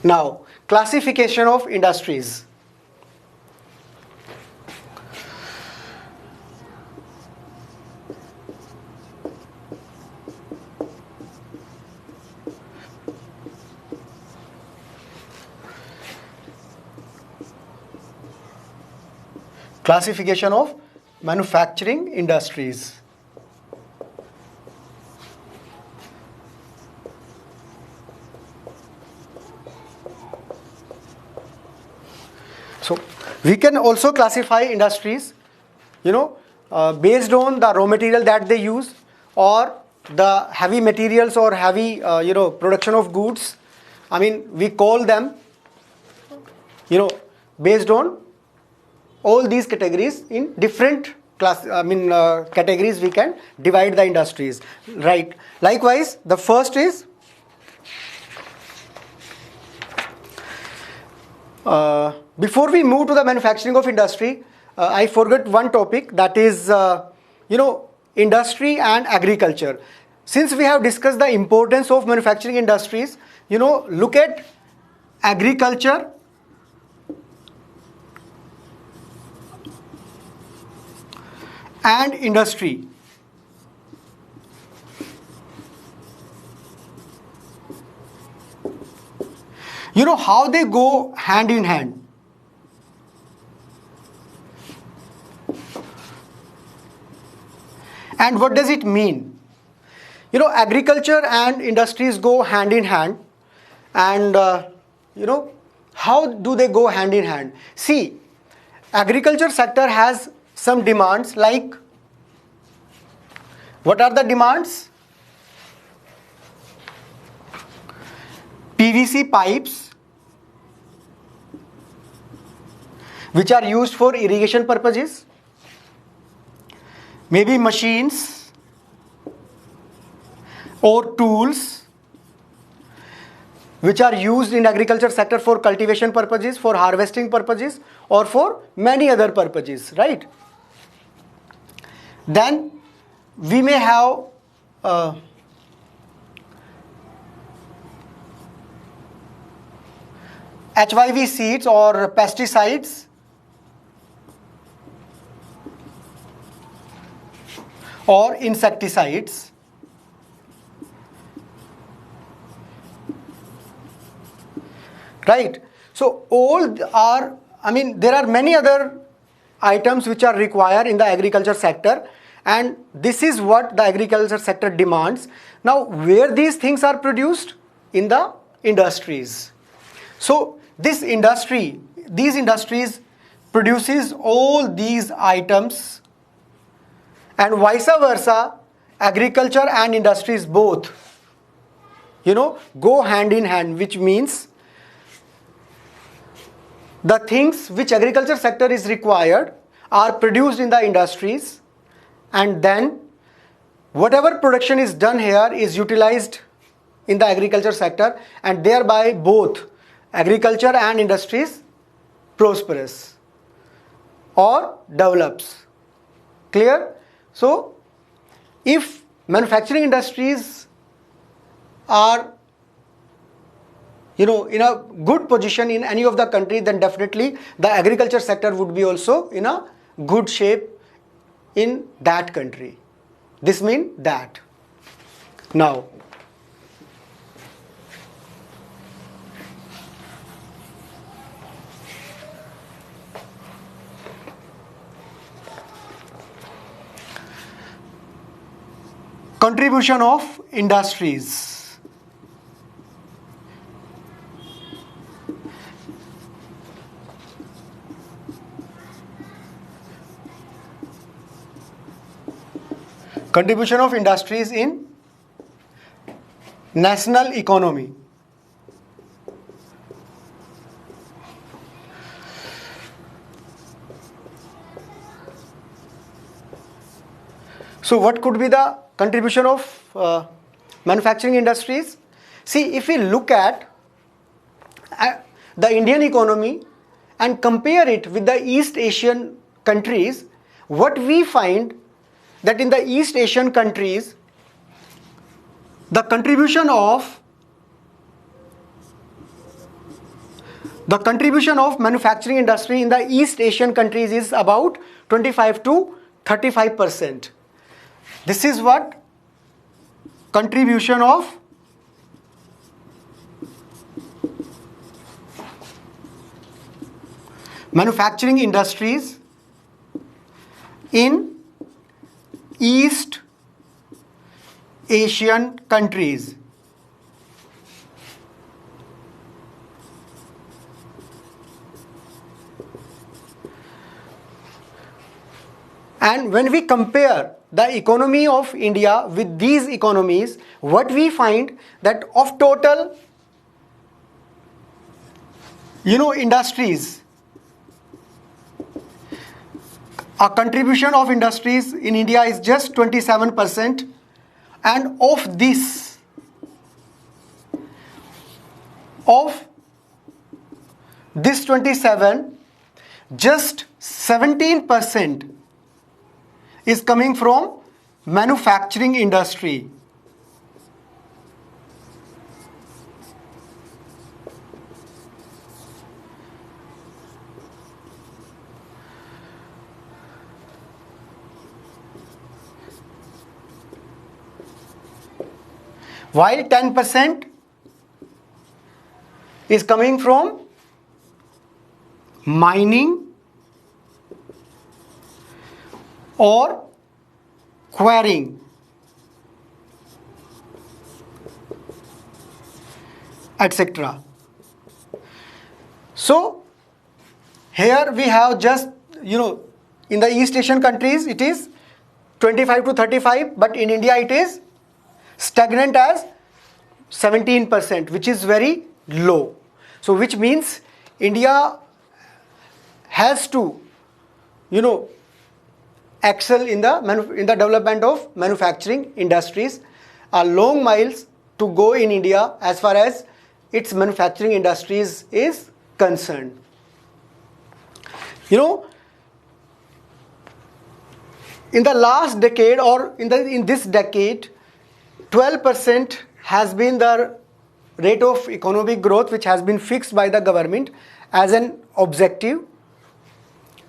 Now, classification of industries. Classification of manufacturing industries. So we can also classify industries, based on the raw material that they use, or the heavy materials or heavy, production of goods. I mean, we call them, based on all these categories in different categories we can divide the industries, right? Likewise, the first is before we move to the manufacturing of industry, I forgot one topic, that is industry and agriculture. Since we have discussed the importance of manufacturing industries, look at agriculture and industry. How they go hand in hand. And what does it mean? Agriculture and industries go hand in hand. And, how do they go hand in hand? See, agriculture sector has some demands, like, what are the demands? PVC pipes, which are used for irrigation purposes, maybe machines or tools which are used in agriculture sector for cultivation purposes, for harvesting purposes, or for many other purposes, right? Then we may have HYV seeds or pesticides, or insecticides. Right? So all are, there are many other items which are required in the agriculture sector, and this is what the agriculture sector demands. Now, where these things are produced? In the industries. So these industries produces all these items, and vice versa, agriculture and industries both, go hand in hand, which means the things which agriculture sector is required are produced in the industries, and then whatever production is done here is utilized in the agriculture sector, and thereby both agriculture and industries prosperous or develops. Clear? So if manufacturing industries are in a good position in any of the country, then definitely the agriculture sector would be also in a good shape in that country. This means that. Now, contribution of industries. Contribution of industries in national economy. So what could be the contribution of manufacturing industries? See, if we look at the Indian economy and compare it with the East Asian countries, what we find that in the East Asian countries, the contribution of The contribution of manufacturing industry in the East Asian countries is about 25 to 35%. This is what contribution of manufacturing industries in East Asian countries. And when we compare the economy of India with these economies, what we find that of total, industries, a contribution of industries in India is just 27%, and of this, of this 27, just 17% is coming from manufacturing industry. While 10% is coming from mining or quarrying, etc. So here we have just, in the East Asian countries it is 25 to 35, but in India it is stagnant as 17%, which is very low. So which means India has to, excel in the development of manufacturing industries. A long miles to go in India as far as its manufacturing industries is concerned. In the last decade, or in this decade, 12% has been the rate of economic growth which has been fixed by the government as an objective,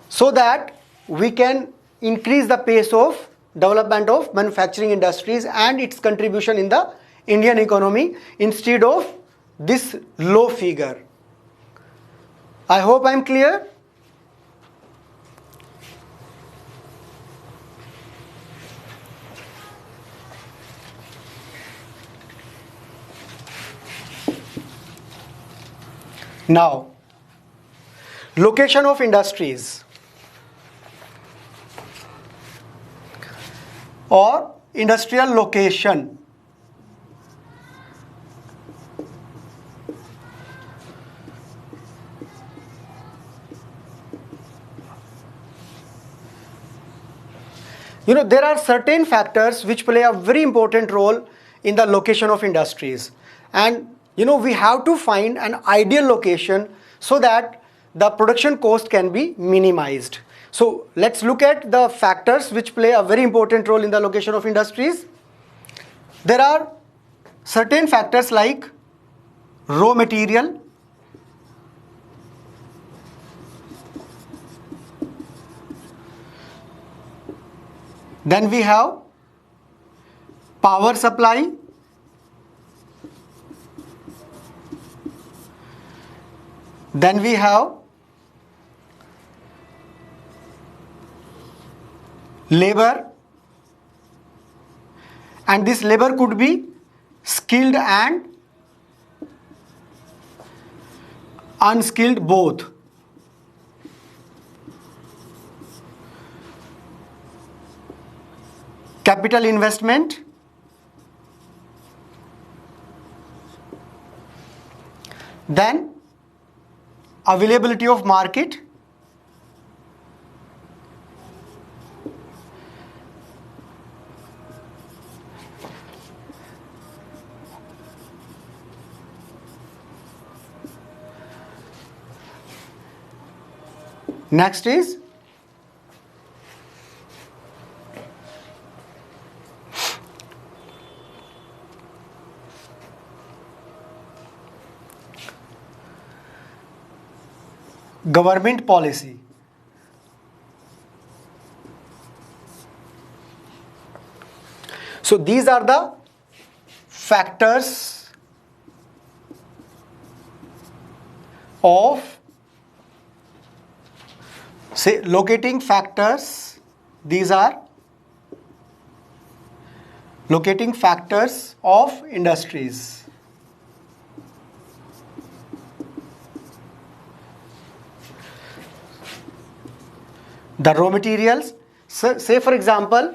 so that we can increase the pace of development of manufacturing industries and its contribution in the Indian economy instead of this low figure. I hope I am clear. Now, location of industries or industrial location. There are certain factors which play a very important role in the location of industries, and we have to find an ideal location so that the production cost can be minimized. So let's look at the factors which play a very important role in the location of industries. There are certain factors like raw material, then we have power supply, then we have labor, and this labor could be skilled and unskilled both. Capital investment, then availability of market, next is government policy. So these are the factors of, say, locating factors. These are locating factors of industries. The raw materials, so say for example,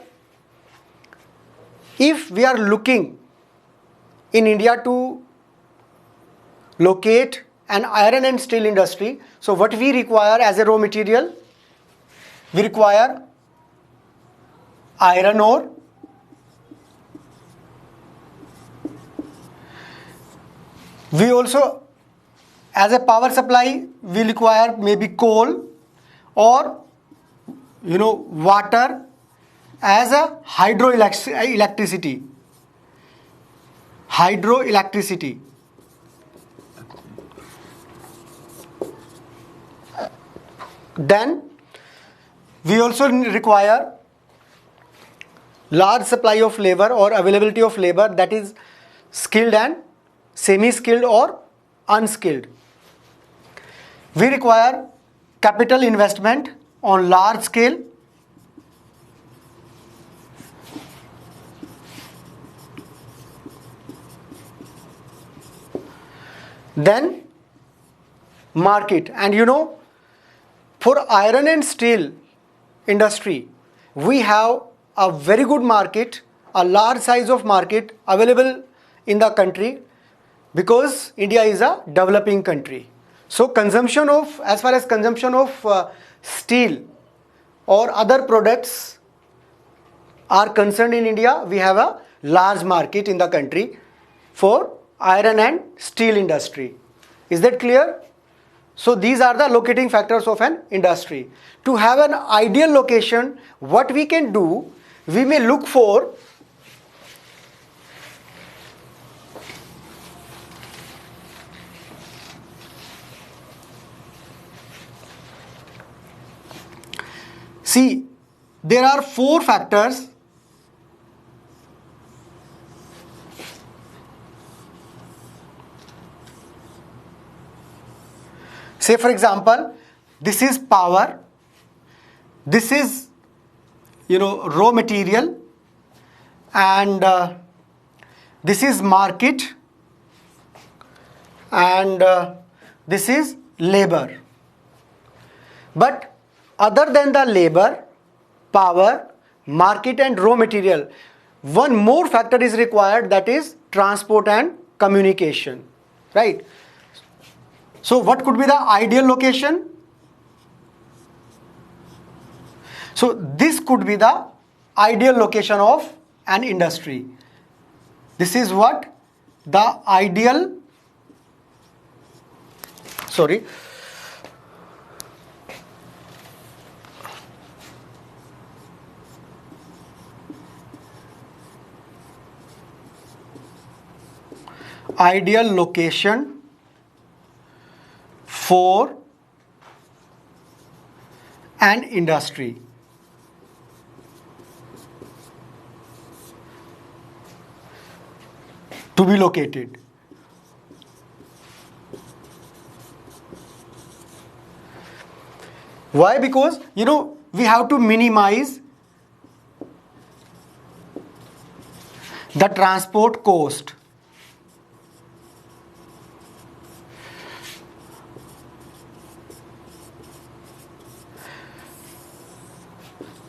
if we are looking in India to locate an iron and steel industry, so what we require as a raw material? We require iron ore, we also, as a power supply, we require maybe coal or water as a hydroelectricity. Then we also require large supply of labor or availability of labor, that is skilled and semi-skilled or unskilled. We require capital investment on large scale. Then market, and for iron and steel industry, we have a very good market, a large size of market available in the country, because India is a developing country. So consumption of, as far as consumption of steel or other products are concerned in India, we have a large market in the country for iron and steel industry. Is that clear? So these are the locating factors of an industry. To have an ideal location, what we can do, we may look for see, there are 4 factors. Say for example, this is power, this is raw material, and this is market, and this is labor. But other than the labor, power, market and raw material, one more factor is required, that is transport and communication, right? So what could be the ideal location? So this could be the ideal location of an industry. This is what the ideal, ideal location for an industry. To be located. Why? Because we have to minimize the transport cost.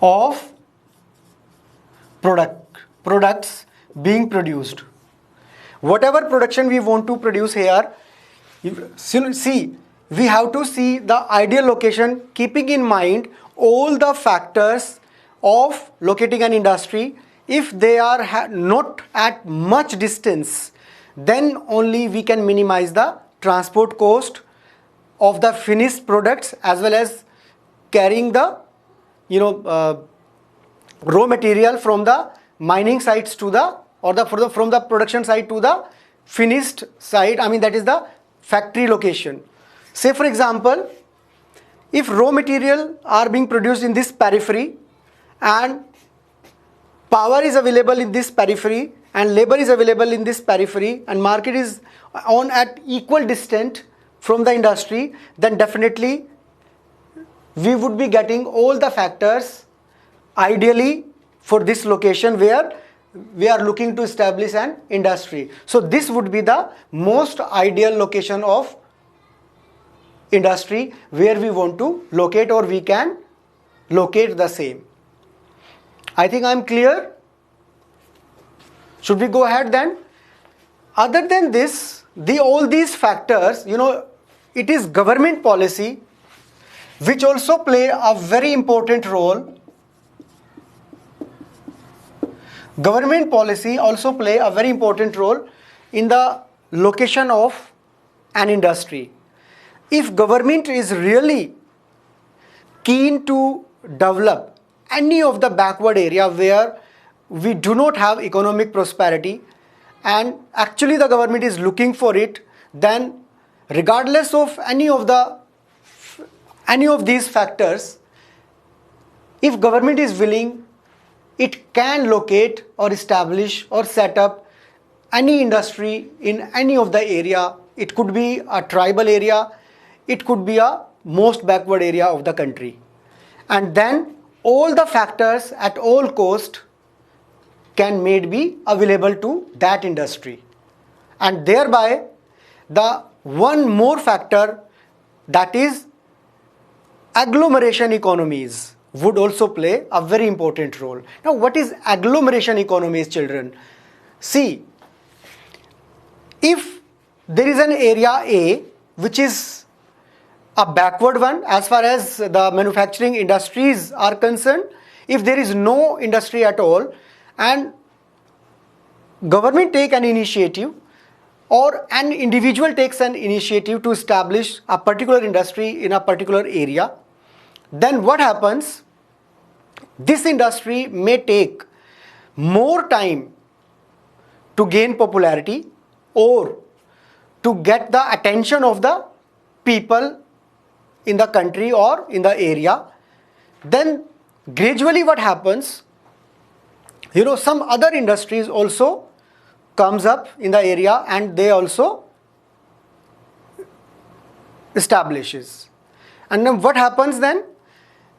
Of products being produced. Whatever production we want to produce here, see, we have to see the ideal location, keeping in mind all the factors of locating an industry. If they are not at much distance, then only we can minimize the transport cost of the finished products, as well as carrying the raw material from the mining sites to the, or from the production site to the finished site, that is the factory location. Say for example, if raw material are being produced in this periphery and power is available in this periphery and labor is available in this periphery and market is on at equal distance from the industry, then definitely we would be getting all the factors ideally for this location where we are looking to establish an industry. So this would be the most ideal location of industry where we want to locate, or we can locate the same. I think I'm clear. Should we go ahead then? Other than this, all these factors, it is government policy which also play a very important role. Government policy also play a very important role in the location of an industry. If government is really keen to develop any of the backward area where we do not have economic prosperity, and actually the government is looking for it, then regardless of any of these factors, if government is willing, it can locate or establish or set up any industry in any of the area. It could be a tribal area, it could be a most backward area of the country, and then all the factors at all cost can made be available to that industry, and thereby the one more factor, that is agglomeration economies, would also play a very important role. Now, what is agglomeration economies, children? See, if there is an area A which is a backward one as far as the manufacturing industries are concerned, if there is no industry at all and government take an initiative or an individual takes an initiative to establish a particular industry in a particular area, then what happens? This industry may take more time to gain popularity or to get the attention of the people in the country or in the area. Then gradually what happens, some other industries also comes up in the area and they also establishes. And then what happens then?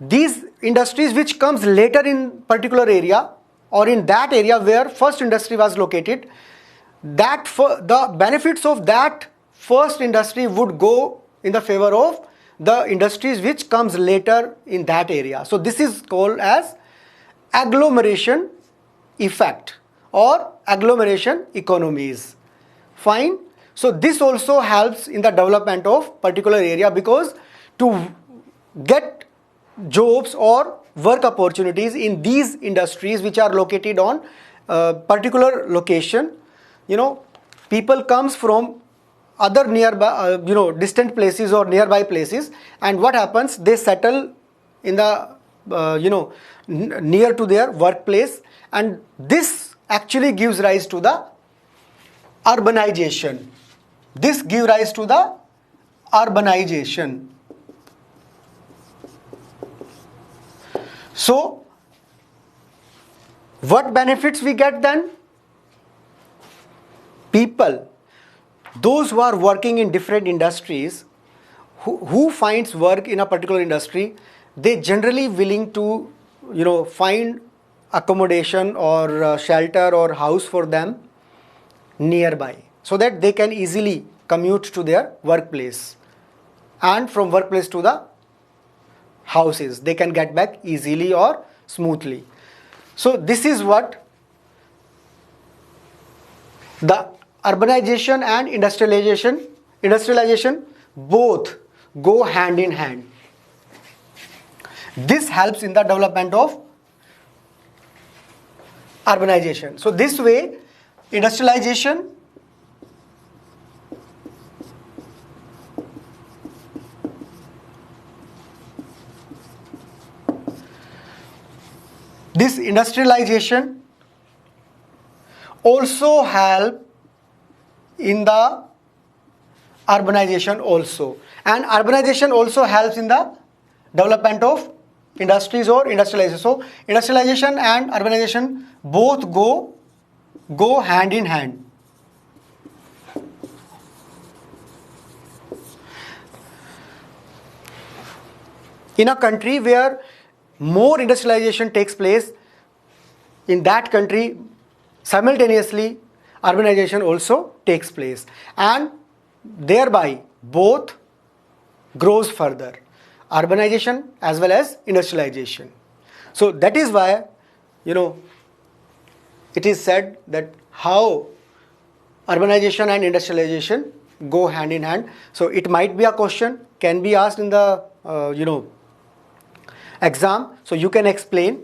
These industries which comes later in particular area or in that area where first industry was located, the benefits of that first industry would go in the favor of the industries which comes later in that area. So this is called as agglomeration effect or agglomeration economies. Fine. So this also helps in the development of particular area, because to get jobs or work opportunities in these industries which are located on a particular location, people comes from other nearby, distant places or nearby places, and what happens? They settle in the, near to their workplace, and this actually gives rise to the urbanization. This gives rise to the urbanization. So, what benefits we get then? People, those who are working in different industries, who finds work in a particular industry, they generally willing to, find accommodation or shelter or house for them nearby, so that they can easily commute to their workplace, and from workplace to the houses they can get back easily or smoothly. So this is what the urbanization and industrialization both go hand in hand. This helps in the development of urbanization. So this way, industrialization also help in the urbanization also, and urbanization also helps in the development of industries or industrialization. So industrialization and urbanization both go hand in hand. In a country where more industrialization takes place, in that country simultaneously urbanization also takes place, and thereby both grows further, urbanization as well as industrialization. So that is why, it is said that how urbanization and industrialization go hand in hand. So it might be a question, can be asked in the exam. So you can explain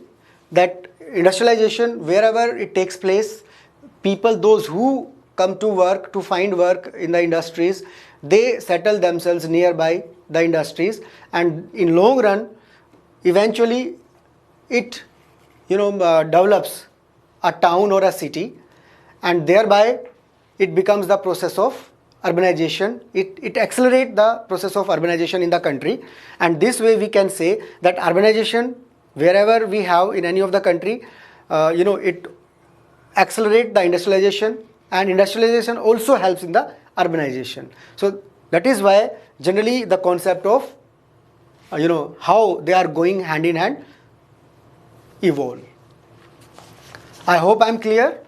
that industrialization, wherever it takes place, people, those who come to work, to find work in the industries, they settle themselves nearby the industries, and in long run eventually it develops a town or a city, and thereby it becomes the process of urbanization. It accelerates the process of urbanization in the country, and this way we can say that urbanization, wherever we have in any of the country, it accelerates the industrialization, and industrialization also helps in the urbanization. So that is why generally the concept of how they are going hand in hand evolve. I hope I am clear.